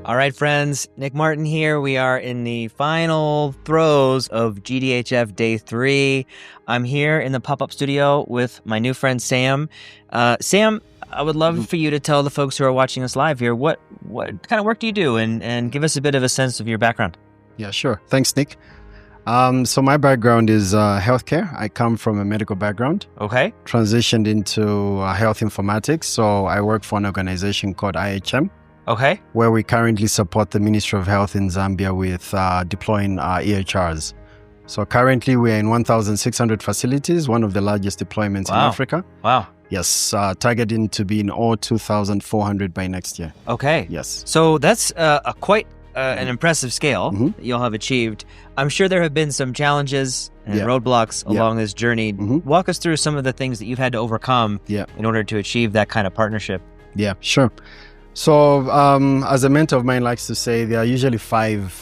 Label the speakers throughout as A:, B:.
A: All right, friends, Nick Martin here. We are in the final throes of GDHF Day 3. I'm here in the pop-up studio with my new friend, Sam. Sam, I would love for you to tell the folks who are watching us live here, what kind of work do you do? And give us a bit of a sense of your background.
B: Yeah, sure. Thanks, Nick. So my background is healthcare. I come from a medical background.
A: Okay.
B: Transitioned into health informatics. So I work for an organization called IHM.
A: Okay.
B: Where we currently support the Ministry of Health in Zambia with deploying EHRs. So currently we are in 1,600 facilities, one of the largest deployments in Africa.
A: Wow.
B: Yes, targeting to be in all 2,400 by next year.
A: Okay.
B: Yes.
A: So that's quite an impressive scale that you'll have achieved. I'm sure there have been some challenges and roadblocks along this journey. Walk us through some of the things that you've had to overcome in order to achieve that kind of partnership.
B: Yeah, sure. So as a mentor of mine likes to say, there are usually 5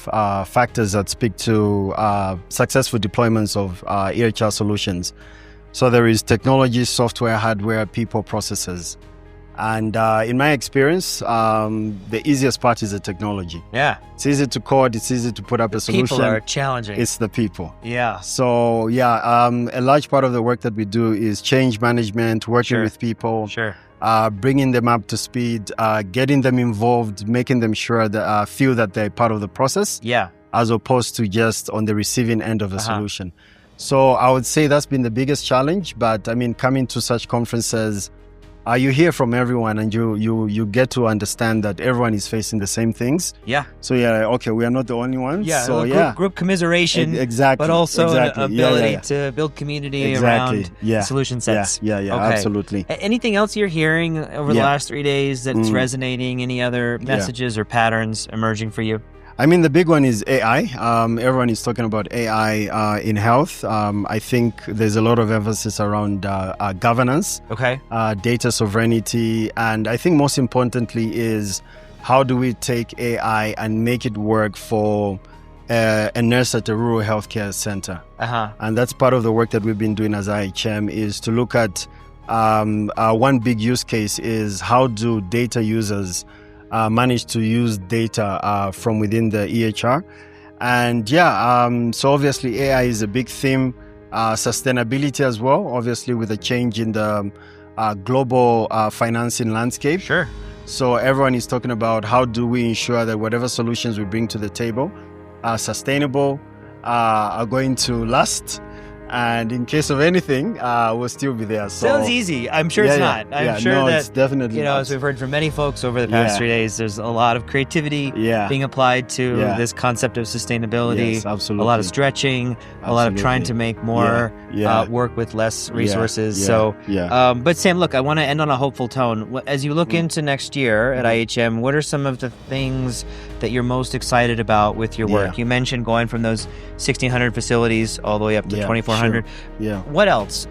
B: factors that speak to successful deployments of EHR solutions. So there is technology, software, hardware, people, processes. And in my experience, the easiest part is the technology.
A: Yeah.
B: It's easy to code. It's easy to put up a solution.
A: People are challenging.
B: It's the people.
A: Yeah.
B: So a large part of the work that we do is change management, working with people.
A: Sure.
B: Bringing them up to speed, getting them involved, making them sure that feel that they're part of the process.
A: Yeah.
B: As opposed to just on the receiving end of the solution. So I would say that's been the biggest challenge. But I mean, coming to such conferences, you hear from everyone and you get to understand that everyone is facing the same things.
A: Yeah.
B: So okay, we are not the only ones.
A: Yeah.
B: So
A: group commiseration.
B: Exactly.
A: But also an ability to build community around solution sets.
B: Yeah. Okay. Absolutely.
A: Anything else you're hearing over the last 3 days that's resonating? Any other messages or patterns emerging for you?
B: I mean, the big one is AI. Everyone is talking about AI in health. I think there's a lot of emphasis around governance, data sovereignty, and I think most importantly is how do we take AI and make it work for a nurse at a rural healthcare center. And that's part of the work that we've been doing as IHM is to look at one big use case is how do data users manage to use data from within the EHR. And so obviously AI is a big theme, sustainability as well, obviously with a change in the global financing landscape.
A: Sure.
B: So everyone is talking about how do we ensure that whatever solutions we bring to the table are sustainable, are going to last, and in case of anything, we'll still be there. So,
A: sounds easy. I'm sure it's not. I'm sure that,
B: it's definitely
A: as we've heard from many folks over the past 3 days, there's a lot of creativity being applied to this concept of sustainability.
B: Yes, absolutely.
A: A lot of stretching, a lot of trying to make more work with less resources. But Sam, look, I want to end on a hopeful tone. As you look into next year at IHM, what are some of the things that you're most excited about with your work? You mentioned going from those 1,600 facilities all the way up to 2,400. What else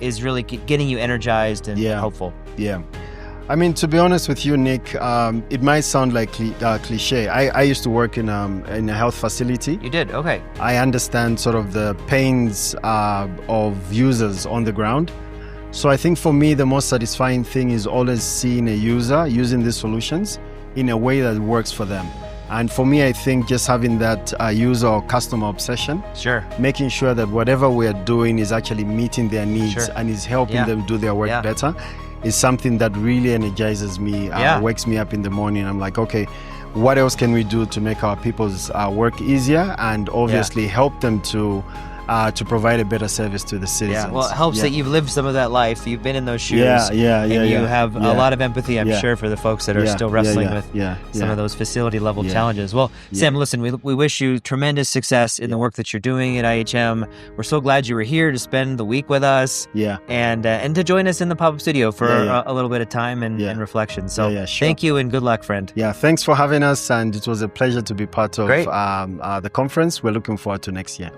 A: is really getting you energized and hopeful?
B: I mean, to be honest with you, Nick, it might sound like cliche. I used to work in a health facility.
A: You did? Okay.
B: I understand sort of the pains of users on the ground. So I think for me, the most satisfying thing is always seeing a user using these solutions in a way that works for them. And for me, I think just having that user or customer obsession, making sure that whatever we're doing is actually meeting their needs and is helping them do their work better, is something that really energizes me, wakes me up in the morning. I'm like, okay, what else can we do to make our people's work easier and obviously help them to provide a better service to the citizens.
A: Well, it helps that you've lived some of that life. You've been in those shoes. And you have a lot of empathy, I'm sure, for the folks that are still wrestling with some of those facility level challenges. Well, Sam, listen, we wish you tremendous success in the work that you're doing at IHM. We're so glad you were here to spend the week with us and to join us in the pop-up studio for a little bit of time and reflection. So thank you and good luck, friend.
B: Yeah, thanks for having us. And it was a pleasure to be part of the conference. We're looking forward to next year.